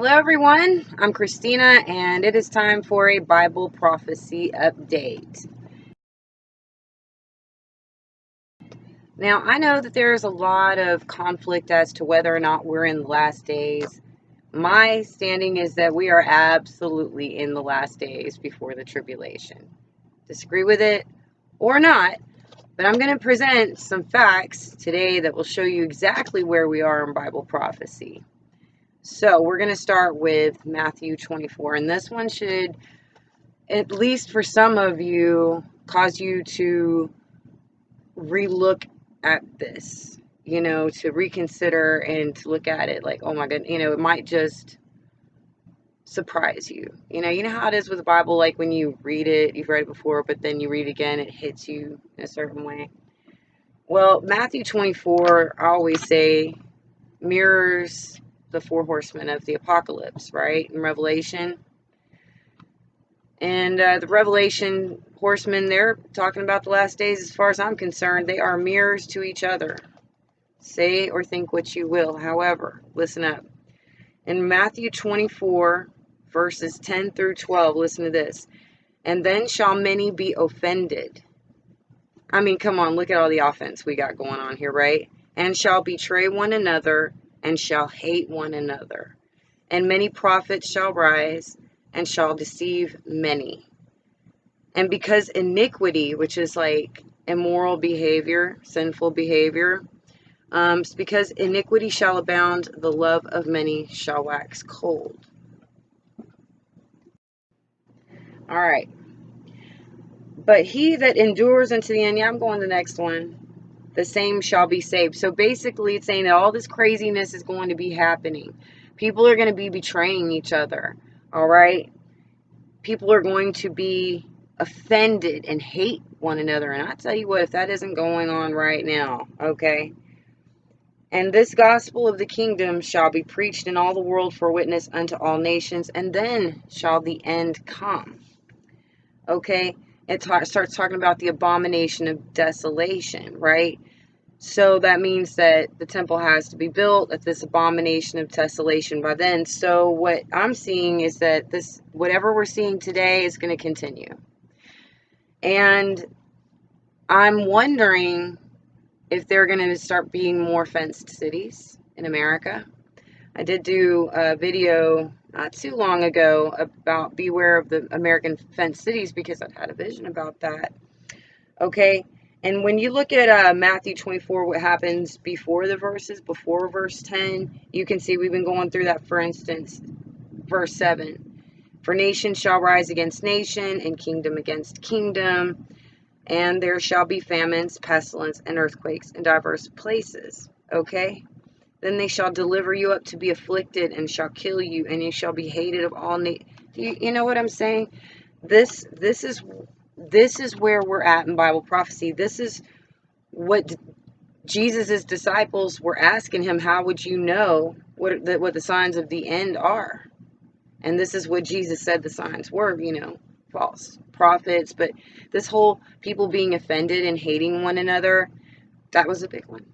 Hello everyone, I'm Christina and it is time for a Bible prophecy update. Now I know that there's a lot of conflict as to whether or not we're in the last days. My standing is that we are absolutely in the last days before the tribulation. Disagree with it or not, but I'm going to present some facts today that will show you exactly where we are in Bible prophecy. So we're going to start with Matthew 24, and this one should, at least for some of you, cause you to relook at this, to reconsider and to look at it like, oh my God, it might just surprise you. You know how it is with the Bible, like when you read it, you've read it before, but then you read it again, it hits you in a certain way. Well, Matthew 24, I always say, mirrors the four horsemen of the apocalypse, right? In Revelation. And the Revelation horsemen, they're talking about the last days. As far as I'm concerned, they are mirrors to each other. Say or think what you will. However, listen up. In Matthew 24, verses 10 through 12, listen to this. And then shall many be offended. I mean, come on, look at all the offense we got going on here, right? And shall betray one another, and shall hate one another. And many prophets shall rise, and shall deceive many. And because iniquity, which is like immoral behavior, sinful behavior, because iniquity shall abound, the love of many shall wax cold. All right. But he that endures unto the end, yeah, I'm going to the next one, the same shall be saved. So basically it's saying that all this craziness is going to be happening. People are going to be betraying each other. All right. People are going to be offended and hate one another. And I tell you what, if that isn't going on right now, okay. And this gospel of the kingdom shall be preached in all the world for witness unto all nations, and then shall the end come. Okay. It starts talking about the abomination of desolation, right? So that means that the temple has to be built at this abomination of desolation by then. So what I'm seeing is that this, whatever we're seeing today, is going to continue. And I'm wondering if they're going to start being more fenced cities in America. I did do a video not too long ago about beware of the American fenced cities because I've had a vision about that. Okay. And when you look at Matthew 24, what happens before the verses, before verse 10, you can see we've been going through that. For instance, verse 7, for nation shall rise against nation, and kingdom against kingdom, and there shall be famines, pestilence, and earthquakes in diverse places. Okay? Then they shall deliver you up to be afflicted, and shall kill you, and you shall be hated of all nations. You know what I'm saying? This is where we're at in Bible prophecy. This is what Jesus' disciples were asking him. How would you know what the signs of the end are? And this is what Jesus said the signs were, false prophets. But this whole people being offended and hating one another, that was a big one.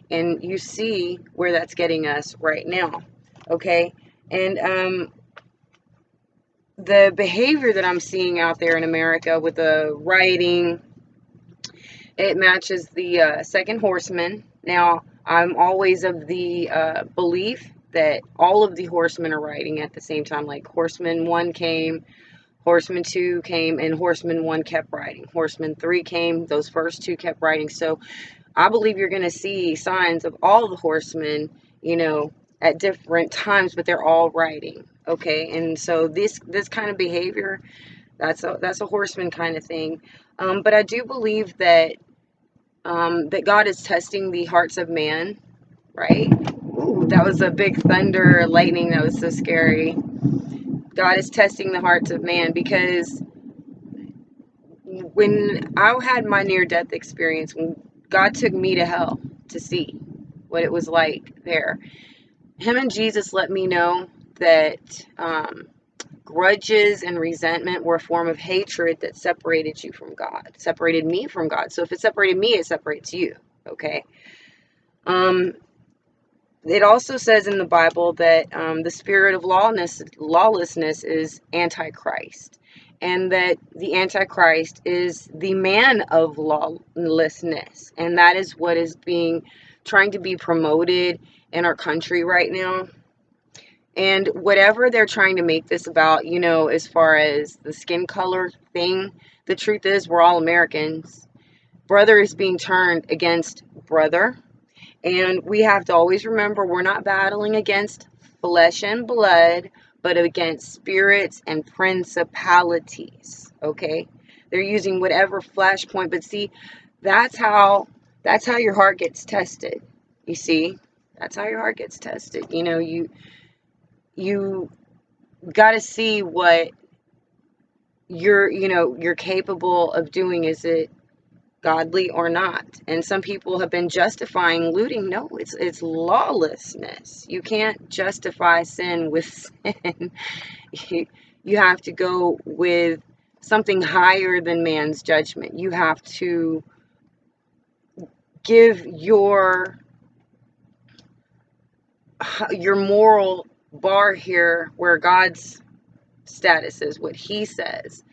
And you see where that's getting us right now. Okay? And the behavior that I'm seeing out there in America with the rioting, it matches the second horseman. Now, I'm always of the belief that all of the horsemen are riding at the same time. Like horseman 1 came, horseman 2 came, and horseman 1 kept riding. Horseman 3 came, those first 2 kept riding. So I believe you're going to see signs of all the horsemen, at different times, but they're all riding. Okay, and so this kind of behavior, that's a horseman kind of thing. But I do believe that that God is testing the hearts of man, right? Ooh, that was a big thunder, lightning. That was so scary. God is testing the hearts of man because when I had my near-death experience, when God took me to hell to see what it was like there, him and Jesus let me know that grudges and resentment were a form of hatred that separated you from God, separated me from God. So if it separated me, it separates you. Okay. it also says in the Bible that the spirit of lawlessness is Antichrist, and that the Antichrist is the man of lawlessness, and that is what is being trying to be promoted in our country right now. And whatever they're trying to make this about, as far as the skin color thing, the truth is we're all Americans. Brother is being turned against brother. And we have to always remember we're not battling against flesh and blood, but against spirits and principalities. Okay? They're using whatever flashpoint, but see, that's how your heart gets tested. You see? That's how your heart gets tested. You got to see what you're capable of doing. Is it godly or not? And some people have been justifying looting. No, it's lawlessness. You can't justify sin with sin. You have to go with something higher than man's judgment. You have to give your moral bar here where God's status is, what he says.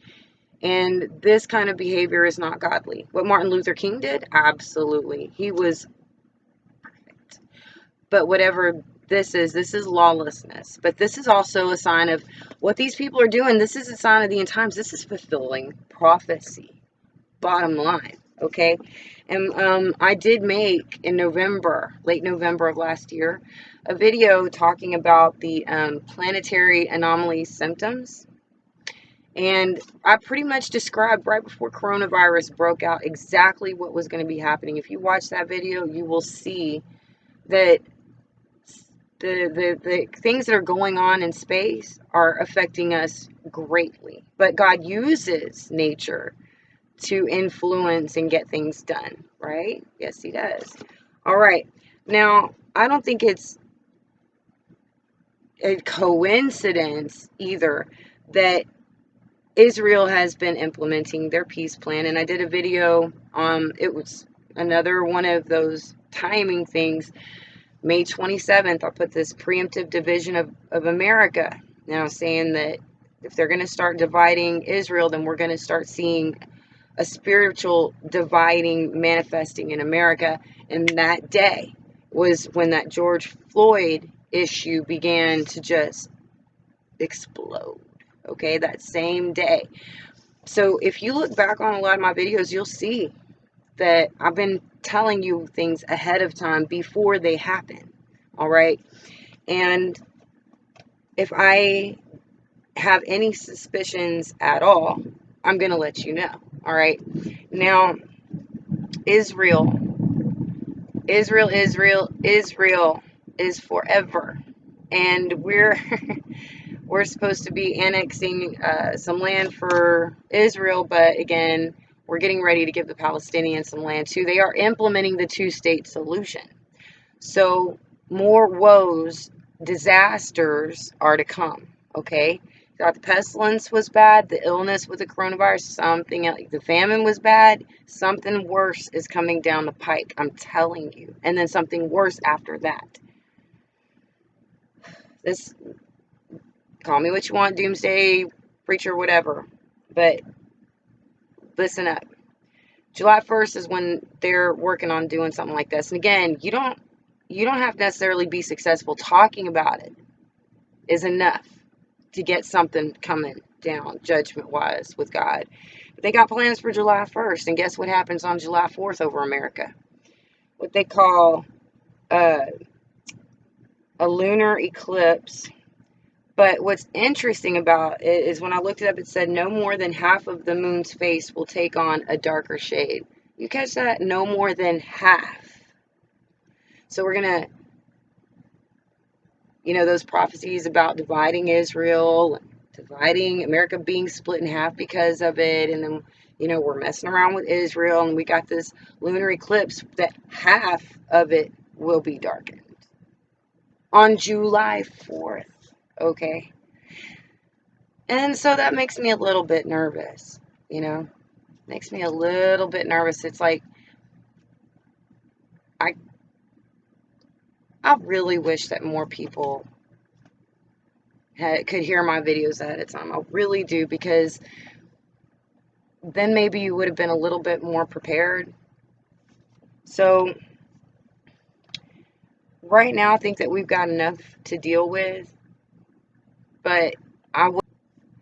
And this kind of behavior is not godly. What Martin Luther King did, absolutely. He was perfect. But whatever this is lawlessness. But this is also a sign of what these people are doing. This is a sign of the end times. This is fulfilling prophecy. Bottom line. Okay? And I did make in late November of last year, a video talking about the planetary anomaly symptoms. And I pretty much described right before coronavirus broke out exactly what was going to be happening. If you watch that video, you will see that the things that are going on in space are affecting us greatly. But God uses nature to influence and get things done, right? Yes, he does. All right. Now, I don't think it's a coincidence either that Israel has been implementing their peace plan, and I did a video. It was another one of those timing things. May 27th, I'll put this preemptive division of America. Now, saying that if they're going to start dividing Israel, then we're going to start seeing a spiritual dividing manifesting in America. And that day was when that George Floyd issue began to just explode. Okay, that same day. So if you look back on a lot of my videos, you'll see that I've been telling you things ahead of time before they happen. All right. And if I have any suspicions at all, I'm going to let you know. All right. Now, Israel is forever. And we're supposed to be annexing some land for Israel, but again, we're getting ready to give the Palestinians some land too. They are implementing the two-state solution. So more woes, disasters are to come, okay? The pestilence was bad, the illness with the coronavirus, something else, the famine was bad, something worse is coming down the pike, I'm telling you. And then something worse after that. This, call me what you want, doomsday preacher, whatever, but listen up. July 1st is when they're working on doing something like this. And again, you don't have to necessarily be successful. Talking about it is enough to get something coming down judgment-wise with God. But they got plans for July 1st, and guess what happens on July 4th over America? What they call a lunar eclipse. But what's interesting about it is when I looked it up, it said no more than half of the moon's face will take on a darker shade. You catch that? No more than half. So we're going to, those prophecies about dividing Israel, dividing America being split in half because of it. And then, we're messing around with Israel, and we got this lunar eclipse that half of it will be darkened on July 4th. Okay. And so that makes me a little bit nervous, makes me a little bit nervous. It's like, I really wish that more people could hear my videos ahead of time. I really do, because then maybe you would have been a little bit more prepared. So right now, I think that we've got enough to deal with, but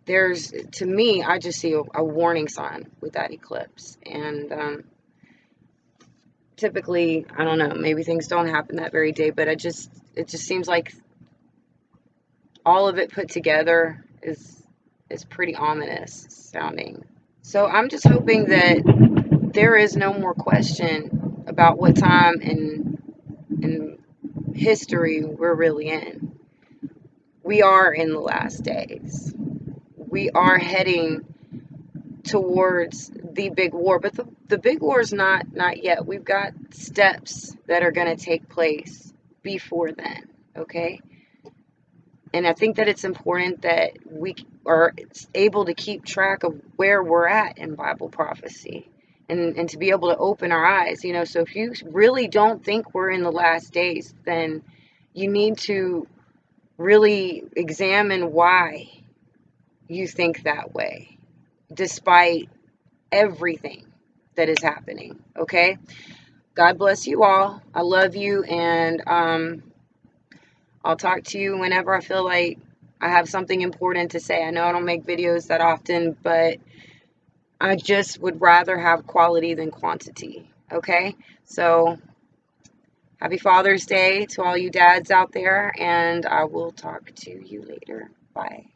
to me, I just see a warning sign with that eclipse. And typically, I don't know, maybe things don't happen that very day, but it just seems like all of it put together is pretty ominous sounding. So I'm just hoping that there is no more question about what time in history we're really in. We are in the last days. We are heading towards the big war, but the big war is not yet. We've got steps that are going to take place before then, okay? And I think that it's important that we are able to keep track of where we're at in Bible prophecy, and to be able to open our eyes, you know. So if you really don't think we're in the last days, then you need to really examine why you think that way, despite everything that is happening, okay? God bless you all. I love you, and I'll talk to you whenever I feel like I have something important to say. I know I don't make videos that often, but I just would rather have quality than quantity, okay? So happy Father's Day to all you dads out there, and I will talk to you later. Bye.